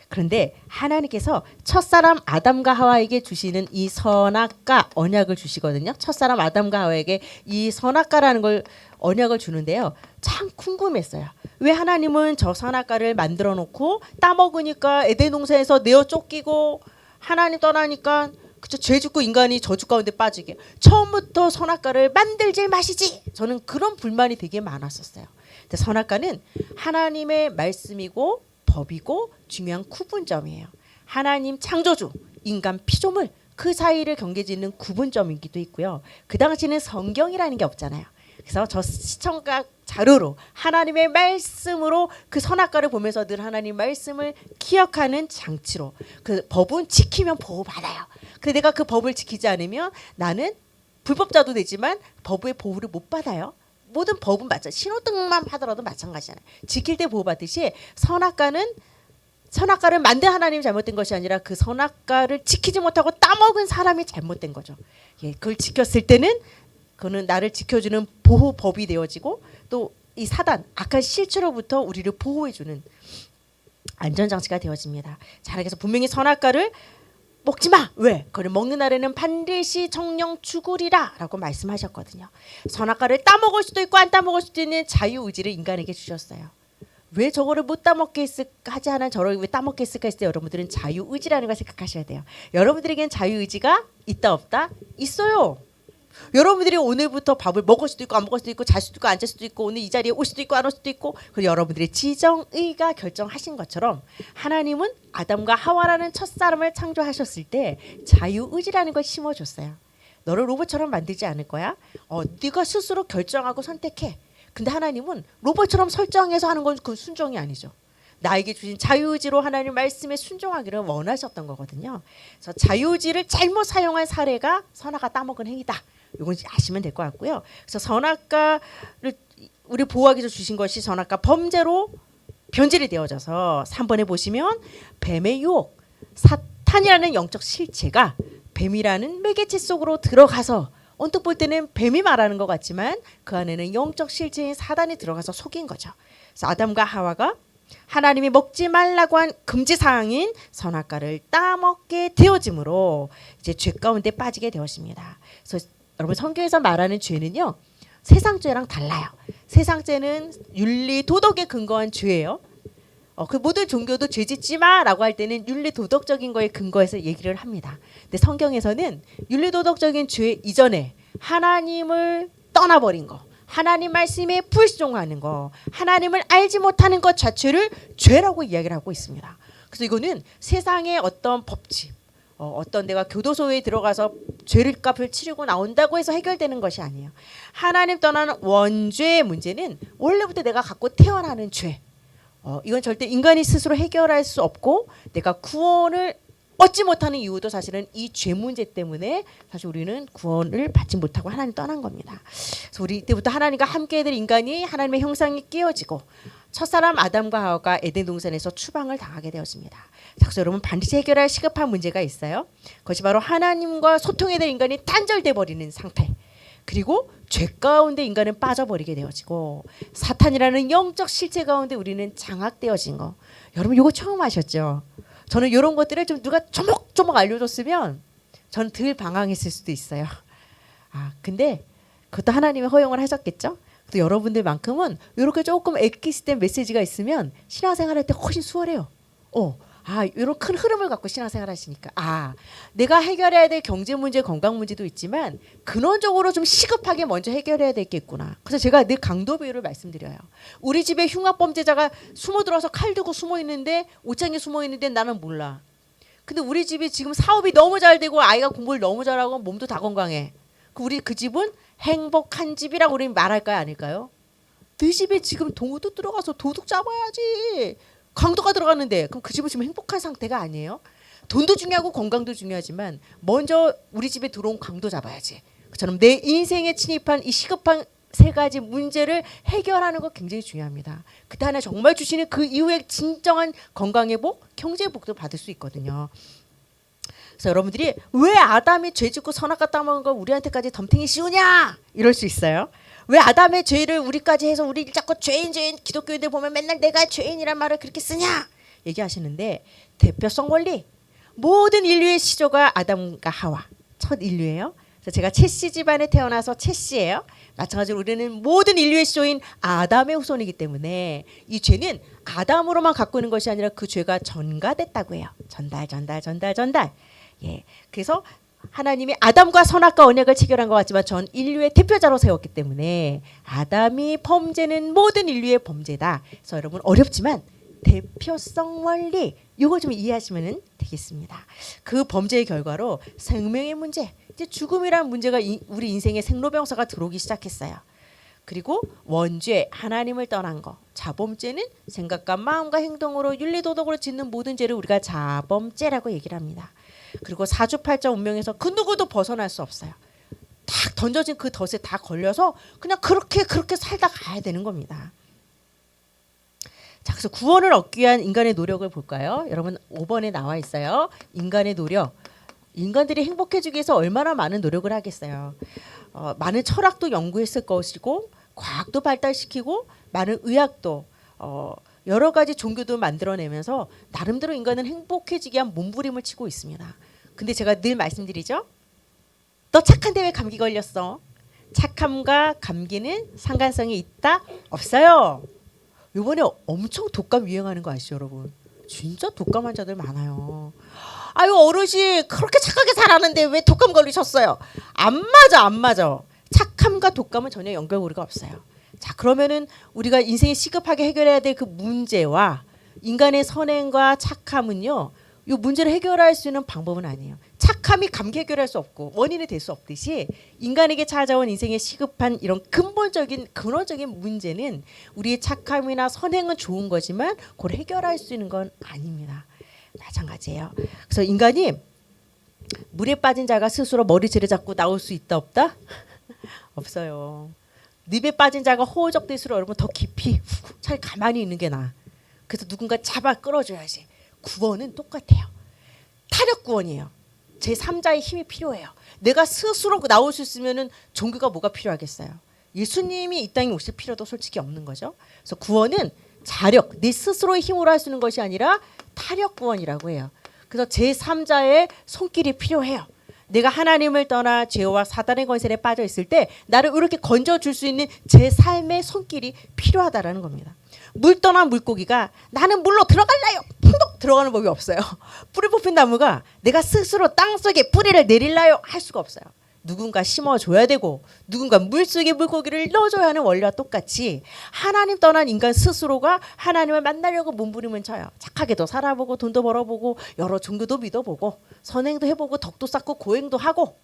그런데 하나님께서 첫사람 아담과 하와에게 주시는 이 선악과 언약을 주시거든요. 첫사람 아담과 하와에게 이 선악과라는 걸 언약을 주는데요. 참 궁금했어요. 왜 하나님은 저 선악과를 만들어 놓고 따먹으니까 에덴 동산에서 내어 쫓기고 하나님 떠나니까 그쵸, 죄 짓고 인간이 저주 가운데 빠지게 처음부터 선악과를 만들지 마시지. 저는 그런 불만이 되게 많았었어요. 근데 선악과는 하나님의 말씀이고 법이고 중요한 구분점이에요. 하나님 창조주, 인간 피조물 그 사이를 경계짓는 구분점이기도 있고요. 그 당시는 성경이라는 게 없잖아요. 그래서 저 시청각 자료로 하나님의 말씀으로 그 선악과를 보면서 늘 하나님 말씀을 기억하는 장치로 그 법은 지키면 보호받아요. 근데 내가 그 법을 지키지 않으면 나는 불법자도 되지만 법의 보호를 못 받아요. 모든 법은 마찬가지. 신호등만 하더라도 마찬가지잖아요. 지킬 때 보호받듯이 선악과를 만든 하나님이 잘못된 것이 아니라 그 선악과를 지키지 못하고 따먹은 사람이 잘못된 거죠. 예, 그걸 지켰을 때는 그거는 나를 지켜주는 보호법이 되어지고 또 이 사단 악한 실체로부터 우리를 보호해주는 안전장치가 되어집니다. 자, 그래서 분명히 선악과를 먹지 마. 왜? 그걸 먹는 날에는 반드시 정령 죽으리라 라고 말씀하셨거든요. 선악과를 따먹을 수도 있고 안 따먹을 수도 있는 자유의지를 인간에게 주셨어요. 왜 저거를 못 따먹게 하지 않아 저를 왜 따먹게 했을까 했을 때 여러분들은 자유의지라는 걸 생각하셔야 돼요. 여러분들에겐 자유의지가 있다 없다? 있어요. 여러분들이 오늘부터 밥을 먹을 수도 있고 안 먹을 수도 있고 잘 수도 있고 앉을 수도 있고 오늘 이 자리에 올 수도 있고 안 올 수도 있고 그리고 여러분들의 지정의가 결정하신 것처럼 하나님은 아담과 하와라는 첫사람을 창조하셨을 때 자유의지라는 걸 심어줬어요. 너를 로봇처럼 만들지 않을 거야. 네가 스스로 결정하고 선택해. 근데 하나님은 로봇처럼 설정해서 하는 건 그 순종이 아니죠. 나에게 주신 자유의지로 하나님 말씀에 순종하기를 원하셨던 거거든요. 그래서 자유의지를 잘못 사용한 사례가 선악과 따먹은 행위다. 이건 아시면 될 것 같고요. 그래서 선악과를 우리 보호하기 위해서 주신 것이 선악과 범죄로 변질이 되어져서 3번에 보시면 뱀의 유혹, 사탄이라는 영적 실체가 뱀이라는 매개체 속으로 들어가서 언뜻 볼 때는 뱀이 말하는 것 같지만 그 안에는 영적 실체인 사단이 들어가서 속인 거죠. 그래서 아담과 하와가 하나님이 먹지 말라고 한 금지 사항인 선악과를 따먹게 되어짐으로 이제 죄 가운데 빠지게 되었습니다. 그래서 여러분 성경에서 말하는 죄는요 세상 죄랑 달라요. 세상 죄는 윤리 도덕에 근거한 죄예요. 그 모든 종교도 죄 짓지 마라고 할 때는 윤리 도덕적인 거에 근거해서 얘기를 합니다. 근데 성경에서는 윤리 도덕적인 죄 이전에 하나님을 떠나버린 거, 하나님 말씀에 불순종하는 거, 하나님을 알지 못하는 것 자체를 죄라고 이야기를 하고 있습니다. 그래서 이거는 세상의 어떤 법칙, 어떤 내가 교도소에 들어가서 죄를 값을 치르고 나온다고 해서 해결되는 것이 아니에요. 하나님 떠나는 원죄의 문제는 원래부터 내가 갖고 태어나는 죄. 이건 절대 인간이 스스로 해결할 수 없고 내가 구원을 얻지 못하는 이유도 사실은 이 죄 문제 때문에 사실 우리는 구원을 받지 못하고 하나님 떠난 겁니다. 그래서 우리 이때부터 하나님과 함께 될 인간이 하나님의 형상이 깨어지고 첫사람 아담과 하와가 에덴 동산에서 추방을 당하게 되었습니다. 그래서 여러분 반드시 해결할 시급한 문제가 있어요. 그것이 바로 하나님과 소통해야 될 인간이 단절돼 버리는 상태. 그리고 죄 가운데 인간은 빠져버리게 되어지고 사탄이라는 영적 실체 가운데 우리는 장악되어진 거. 여러분 이거 처음 아셨죠? 저는 이런 것들을 좀 누가 조목조목 알려줬으면 저는 덜 방황했을 수도 있어요. 근데 그것도 하나님이 허용을 하셨겠죠? 또 여러분들만큼은 이렇게 조금 엑기스된 메시지가 있으면 신앙생활할 때 훨씬 수월해요. 이런 큰 흐름을 갖고 신앙생활 하시니까 내가 해결해야 될 경제 문제, 건강 문제도 있지만 근원적으로 좀 시급하게 먼저 해결해야 되겠구나. 그래서 제가 늘 강도 비유를 말씀드려요. 우리 집에 흉악범죄자가 숨어들어서 칼 들고 숨어 있는데 옷장에 숨어 있는데 나는 몰라. 근데 우리 집이 지금 사업이 너무 잘 되고 아이가 공부를 너무 잘하고 몸도 다 건강해. 우리 그 집은 행복한 집이라고 우리는 말할까요, 아닐까요? 네 집에 지금 도둑 들어가서 도둑 잡아야지. 강도가 들어갔는데 그럼 그 집은 지금 행복한 상태가 아니에요? 돈도 중요하고 건강도 중요하지만 먼저 우리 집에 들어온 강도 잡아야지. 그처럼 내 인생에 침입한 이 시급한 세 가지 문제를 해결하는 거 굉장히 중요합니다. 그때 하나 정말 주시는 그 이후에 진정한 건강의 복, 경제의 복도 받을 수 있거든요. 그래서 여러분들이 왜 아담이 죄 짓고 선악과 따먹은 거 우리한테까지 덤탱이 씌우냐 이럴 수 있어요. 왜 아담의 죄를 우리까지 해서 우리 자꾸 죄인 기독교인들 보면 맨날 내가 죄인이란 말을 그렇게 쓰냐 얘기하시는데 대표성 원리 모든 인류의 시조가 아담과 하와 첫 인류예요. 그래서 제가 챗씨 집안에 태어나서 챗씨예요. 마찬가지로 우리는 모든 인류의 시조인 아담의 후손이기 때문에 이 죄는 아담으로만 갖고 있는 것이 아니라 그 죄가 전가됐다고 해요. 전달. 예, 그래서 하나님이 아담과 선악과 언약을 체결한 것 같지만 전 인류의 대표자로 세웠기 때문에 아담이 범죄는 모든 인류의 범죄다. 그래서 여러분 어렵지만 대표성 원리 이걸 좀 이해하시면 되겠습니다. 그 범죄의 결과로 생명의 문제, 이제 죽음이라는 문제가 우리 인생의 생로병사가 들어오기 시작했어요. 그리고 원죄, 하나님을 떠난 거, 자범죄는 생각과 마음과 행동으로 윤리도덕으로 짓는 모든 죄를 우리가 자범죄라고 얘기를 합니다. 그리고 사주팔자 운명에서 그 누구도 벗어날 수 없어요. 딱 던져진 그 덫에 다 걸려서 그냥 그렇게 살다 가야 되는 겁니다. 자, 그래서 구원을 얻기 위한 인간의 노력을 볼까요? 여러분 5번에 나와 있어요. 인간의 노력. 인간들이 행복해지기 위해서 얼마나 많은 노력을 하겠어요. 많은 철학도 연구했을 것이고 과학도 발달시키고 많은 의학도 여러 가지 종교도 만들어내면서 나름대로 인간은 행복해지기 위한 몸부림을 치고 있습니다. 근데 제가 늘 말씀드리죠. 너 착한데 왜 감기 걸렸어? 착함과 감기는 상관성이 있다? 없어요. 이번에 엄청 독감 유행하는 거 아시죠, 여러분? 진짜 독감 환자들 많아요. 아유, 어르신 그렇게 착하게 살았는데 왜 독감 걸리셨어요? 안 맞아. 착함과 독감은 전혀 연결고리가 없어요. 자, 그러면은 우리가 인생에 시급하게 해결해야 될 그 문제와 인간의 선행과 착함은요, 이 문제를 해결할 수 있는 방법은 아니에요. 착함이 감기 해결할 수 없고 원인이 될 수 없듯이 인간에게 찾아온 인생의 시급한 이런 근원적인 문제는 우리의 착함이나 선행은 좋은 거지만 그걸 해결할 수 있는 건 아닙니다. 마찬가지예요. 그래서 인간이 물에 빠진 자가 스스로 머리채를 잡고 나올 수 있다 없다? 없어요. 늪에 빠진 자가 호우적될수록 여러분 더 깊이 차라리 가만히 있는 게 나아. 그래서 누군가 잡아 끌어줘야지. 구원은 똑같아요. 타력 구원이에요. 제3자의 힘이 필요해요. 내가 스스로 나올 수 있으면은 종교가 뭐가 필요하겠어요. 예수님이 이 땅에 오실 필요도 솔직히 없는 거죠. 그래서 구원은 자력, 내 스스로의 힘으로 할 수 있는 것이 아니라 타력 구원이라고 해요. 그래서 제3자의 손길이 필요해요. 내가 하나님을 떠나 죄와 사단의 권세에 빠져 있을 때 나를 이렇게 건져줄 수 있는 제 삶의 손길이 필요하다라는 겁니다. 물 떠난 물고기가 나는 물로 들어갈래요. 푹 들어가는 법이 없어요. 뿌리 뽑힌 나무가 내가 스스로 땅속에 뿌리를 내릴래요 할 수가 없어요. 누군가 심어줘야 되고 누군가 물속에 물고기를 넣어줘야 하는 원리와 똑같이 하나님 떠난 인간 스스로가 하나님을 만나려고 몸부림을 쳐요. 착하게도 살아보고 돈도 벌어보고 여러 종교도 믿어보고 선행도 해보고 덕도 쌓고 고행도 하고,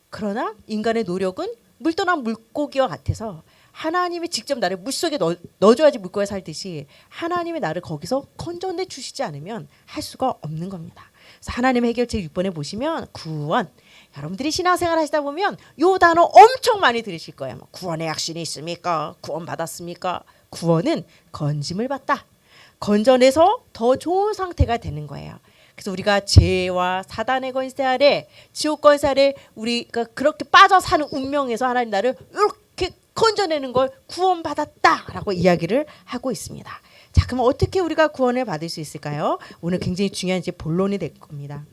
그러나 인간의 노력은 물 떠난 물고기와 같아서 하나님이 직접 나를 물속에 넣어줘야지 물고기가 살듯이 하나님이 나를 거기서 건져내 주시지 않으면 할 수가 없는 겁니다. 그래서 하나님의 해결책 6번에 보시면 구원. 여러분들이 신앙생활 하시다 보면 이 단어 엄청 많이 들으실 거예요. 뭐 구원의 확신이 있습니까? 구원 받았습니까? 구원은 건짐을 받다. 건져내서 더 좋은 상태가 되는 거예요. 그래서 우리가 죄와 사단의 권세 아래, 지옥 권세 아래 우리가 그렇게 빠져 사는 운명에서 하나님 나를 이렇게 건져내는 걸 구원받았다라고 이야기를 하고 있습니다. 자, 그럼 어떻게 우리가 구원을 받을 수 있을까요? 오늘 굉장히 중요한 이제 본론이 될 겁니다.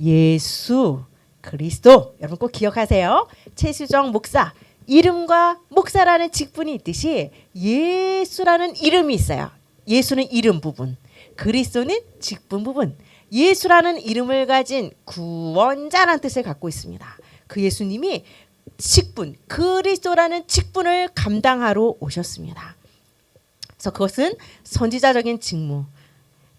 예수 그리스도, 여러분 꼭 기억하세요. 최수정 목사, 이름과 목사라는 직분이 있듯이 예수라는 이름이 있어요. 예수는 이름 부분, 그리스도는 직분 부분. 예수라는 이름을 가진 구원자라는 뜻을 갖고 있습니다. 그 예수님이 직분, 그리스도라는 직분을 감당하러 오셨습니다. 그래서 그것은 선지자적인 직무,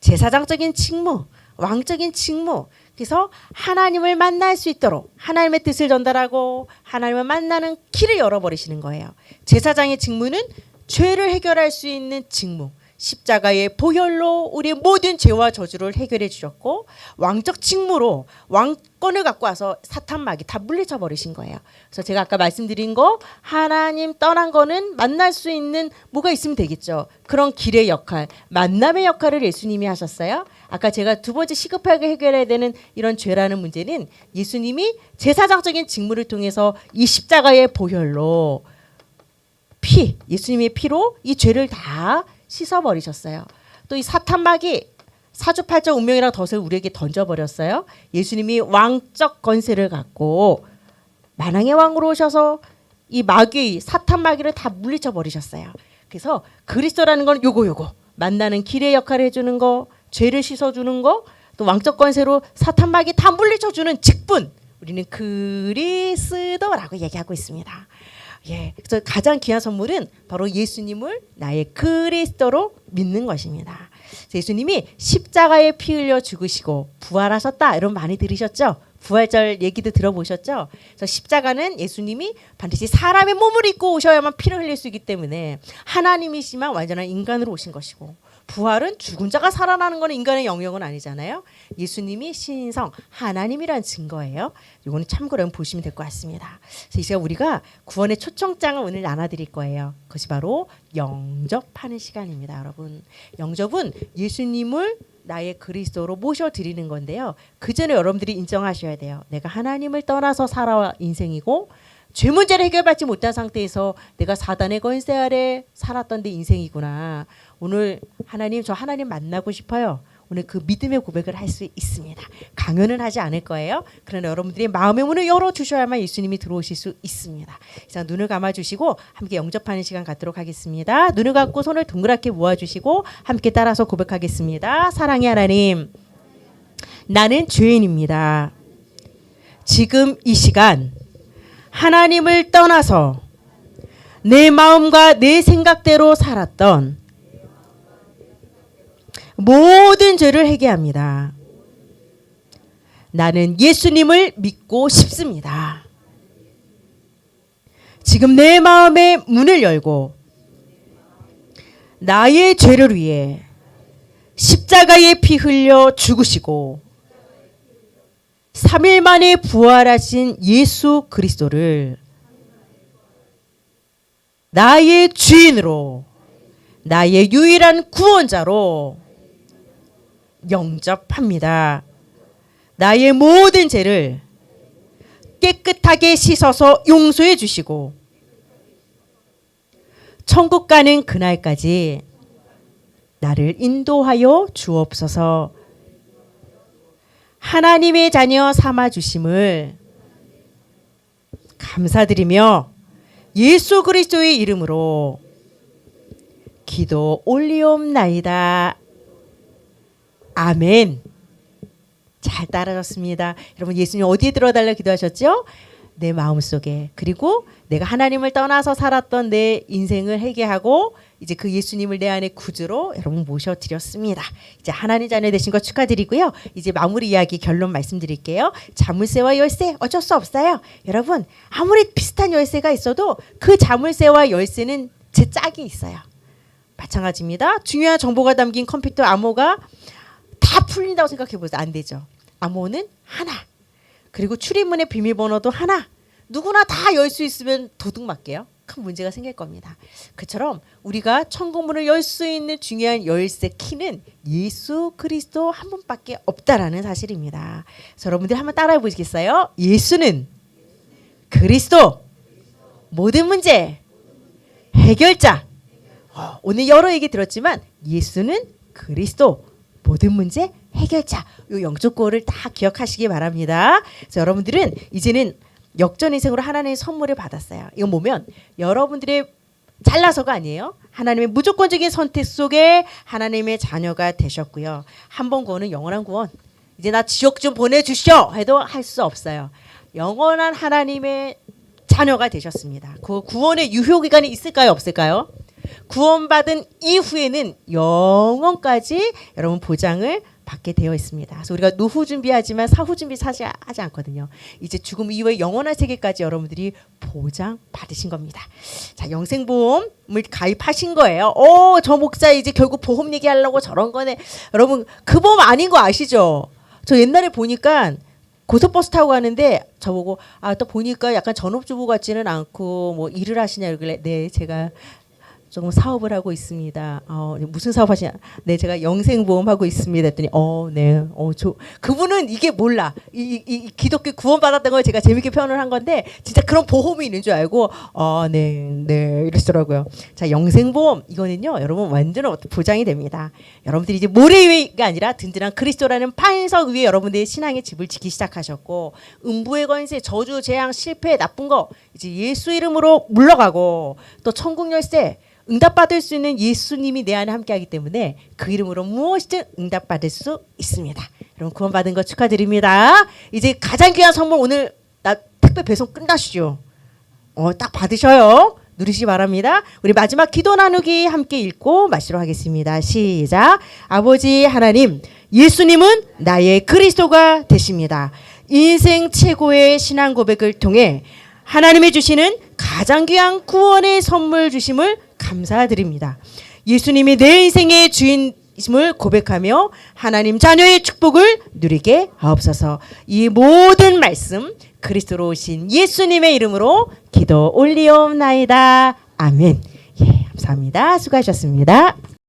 제사장적인 직무, 왕적인 직무. 그래서 하나님을 만날 수 있도록 하나님의 뜻을 전달하고 하나님을 만나는 길을 열어버리시는 거예요. 제사장의 직무는 죄를 해결할 수 있는 직무, 십자가의 보혈로 우리의 모든 죄와 저주를 해결해 주셨고, 왕적 직무로 왕권을 갖고 와서 사탄 마귀 다 물리쳐 버리신 거예요. 그래서 제가 아까 말씀드린 거, 하나님 떠난 거는 만날 수 있는 뭐가 있으면 되겠죠. 그런 길의 역할, 만남의 역할을 예수님이 하셨어요. 아까 제가 두 번째 시급하게 해결해야 되는 이런 죄라는 문제는 예수님이 제사장적인 직무를 통해서 이 십자가의 보혈로 예수님의 피로 이 죄를 다 씻어버리셨어요. 또 이 사탄 마귀 사주팔자 운명이라는 덫을 우리에게 던져버렸어요. 예수님이 왕적 권세를 갖고 만왕의 왕으로 오셔서 이 마귀, 사탄 마귀를 다 물리쳐 버리셨어요. 그래서 그리스도라는 건 요거 만나는 길의 역할을 해주는 거, 죄를 씻어주는 거, 또 왕적 권세로 사탄 마귀 다 물리쳐주는 직분, 우리는 그리스도라고 얘기하고 있습니다. 그래서 가장 귀한 선물은 바로 예수님을 나의 그리스도로 믿는 것입니다. 예수님이 십자가에 피 흘려 죽으시고 부활하셨다, 여러분 많이 들으셨죠? 부활절 얘기도 들어보셨죠? 그래서 십자가는 예수님이 반드시 사람의 몸을 입고 오셔야만 피를 흘릴 수 있기 때문에 하나님이시만 완전한 인간으로 오신 것이고, 부활은 죽은 자가 살아나는 건 인간의 영역은 아니잖아요. 예수님이 신성 하나님이란 증거예요. 이거는 참고로 보시면 될 것 같습니다. 그래서 이제 우리가 구원의 초청장을 오늘 나눠드릴 거예요. 그것이 바로 영접하는 시간입니다. 여러분, 영접은 예수님을 나의 그리스도로 모셔드리는 건데요. 그 전에 여러분들이 인정하셔야 돼요. 내가 하나님을 떠나서 살아온 인생이고, 죄 문제를 해결받지 못한 상태에서 내가 사단의 권세 아래 살았던 내 인생이구나. 오늘 하나님, 저 하나님 만나고 싶어요. 오늘 그 믿음의 고백을 할 수 있습니다. 강요는 하지 않을 거예요. 그러나 여러분들이 마음의 문을 열어주셔야만 예수님이 들어오실 수 있습니다. 자, 눈을 감아주시고 함께 영접하는 시간 갖도록 하겠습니다. 눈을 감고 손을 동그랗게 모아주시고 함께 따라서 고백하겠습니다. 사랑의 하나님, 나는 죄인입니다. 지금 이 시간 하나님을 떠나서 내 마음과 내 생각대로 살았던 모든 죄를 회개합니다. 나는 예수님을 믿고 싶습니다. 지금 내 마음의 문을 열고 나의 죄를 위해 십자가에 피 흘려 죽으시고 3일 만에 부활하신 예수 그리스도를 나의 주인으로, 나의 유일한 구원자로 영접합니다. 나의 모든 죄를 깨끗하게 씻어서 용서해 주시고 천국 가는 그날까지 나를 인도하여 주옵소서. 하나님의 자녀 삼아 주심을 감사드리며 예수 그리스도의 이름으로 기도 올리옵나이다. 아멘. 잘 따라졌습니다. 여러분, 예수님 어디에 들어달라 기도하셨죠? 내 마음속에. 그리고 내가 하나님을 떠나서 살았던 내 인생을 회개하고 이제 그 예수님을 내 안에 구주로 여러분 모셔드렸습니다. 이제 하나님 자녀 되신 거 축하드리고요. 이제 마무리 이야기 결론 말씀드릴게요. 자물쇠와 열쇠 어쩔 수 없어요. 여러분, 아무리 비슷한 열쇠가 있어도 그 자물쇠와 열쇠는 제 짝이 있어요. 마찬가지입니다. 중요한 정보가 담긴 컴퓨터 암호가 다 풀린다고 생각해 보세요. 안 되죠. 암호는 하나. 그리고 출입문의 비밀번호도 하나. 누구나 다 열 수 있으면 도둑 맞게요. 큰 문제가 생길 겁니다. 그처럼 우리가 천국문을 열 수 있는 중요한 열쇠 키는 예수 그리스도 한 분밖에 없다라는 사실입니다. 그래서 여러분들 한번 따라해 보시겠어요? 예수는 그리스도, 모든 문제 해결자. 오늘 여러 얘기 들었지만 예수는 그리스도, 모든 문제 해결자. 이 영적 구호를 다 기억하시기 바랍니다. 그래서 여러분들은 이제는 역전 인생으로 하나님의 선물을 받았어요. 이거 보면 여러분들의 잘나서가 아니에요. 하나님의 무조건적인 선택 속에 하나님의 자녀가 되셨고요. 한 번 구원은 영원한 구원. 이제 나 지옥 좀 보내주시오 해도 할 수 없어요. 영원한 하나님의 자녀가 되셨습니다. 그 구원의 유효 기간이 있을까요, 없을까요? 구원받은 이후에는 영원까지 여러분 보장을 받게 되어 있습니다. 그래서 우리가 노후 준비하지만 사후 준비 사실 하지 않거든요. 이제 죽음 이후에 영원한 세계까지 여러분들이 보장 받으신 겁니다. 자, 영생보험을 가입하신 거예요. 저 목사 이제 결국 보험 얘기하려고 저런 거네. 여러분 그 보험 아닌 거 아시죠? 저 옛날에 보니까 고속버스 타고 가는데 저보고 또 보니까 약간 전업주부 같지는 않고 뭐 일을 하시냐 이러길래 네 제가 조금 사업을 하고 있습니다. 무슨 사업 하시냐? 네, 제가 영생보험 하고 있습니다. 했더니 네, 그분은 이게 몰라. 이 기독교 구원받았던 걸 제가 재밌게 표현을 한 건데 진짜 그런 보험이 있는 줄 알고 네 이러시더라고요. 자, 영생보험 이거는요, 여러분 완전 보장이 됩니다. 여러분들이 이제 모래 위가 아니라 든든한 그리스도라는 반석 위에 여러분들의 신앙의 집을 짓기 시작하셨고 음부의 권세, 저주, 재앙, 실패, 나쁜 거 이제 예수 이름으로 물러가고 또 천국 열쇠 응답받을 수 있는 예수님이 내 안에 함께하기 때문에 그 이름으로 무엇이든 응답받을 수 있습니다. 여러분 구원받은 거 축하드립니다. 이제 가장 귀한 선물 오늘 택배 배송 끝나시죠? 딱 받으셔요. 누리시기 바랍니다. 우리 마지막 기도 나누기 함께 읽고 마치도록 하겠습니다. 시작. 아버지 하나님, 예수님은 나의 그리스도가 되십니다. 인생 최고의 신앙 고백을 통해 하나님이 주시는 가장 귀한 구원의 선물 주심을 감사드립니다. 예수님이 내 인생의 주인임을 고백하며 하나님 자녀의 축복을 누리게 하옵소서. 이 모든 말씀 그리스도로 오신 예수님의 이름으로 기도 올리옵나이다. 아멘. 감사합니다. 수고하셨습니다.